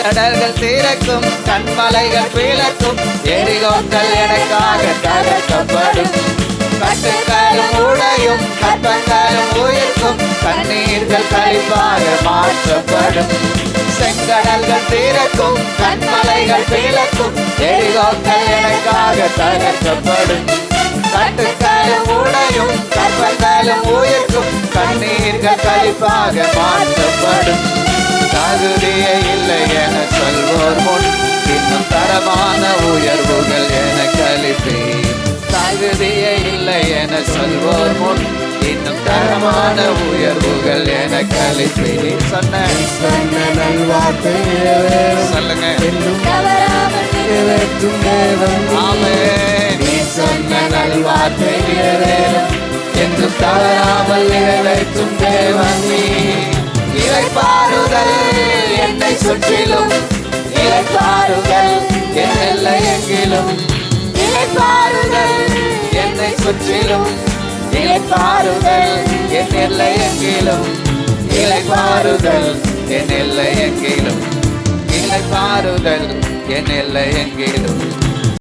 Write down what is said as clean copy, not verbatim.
கடல்கள் திறக்கும், கண்மலைகள் பிளக்கும், எரிகோக்கள் எனக்காக தகர்க்கப்படும். கட்டுக்களும் உடையும், கற்பங்களும் உயிர்க்கும், கண்ணீர்கள் களிப்பாக மாற்றப்படும். செங்கடல்கள் திறக்கும், கண்மலைகள் பிளக்கும், எரிகோக்கள் எனக்காக தகர்க்கப்படும். கட்டுக்களும் உடையும், கற்பங்களும் உயிர்க்கும், கண்ணீர்கள் களிப்பாக மாற்றப்படும். தகுதியே இல்லை என சொல்வோர் முன் இன்னும் தரமான உயர்வுகள் என கழிப்பேன். தகுதியே இல்லை என சொல்வோர் முன் இன்னும் தரமான உயர்வுகள் என கழிப்பேன். சொன்ன நல்வார்த்தை சொல்லுங்க. ஆமென். நீ சொன்ன நல்வார்த்தை நிறைவேறும், என்றும் தவறாமல் நிறைவேற்றும் தேவன் நீ. இளைப்பாறுதல் என்னை சுற்றிலும், இளைப்பாறுதல் என் எல்லை எங்கிலும், இளைப்பாறுதல் என்னை சுற்றிலும், இளைப்பாறுதல் என் எல்லை எங்கிலும், இளைப்பாறுதல் என் எல்லை எங்கிலும், இளைப்பாறுதல் என் எல்லை எங்கிலும்.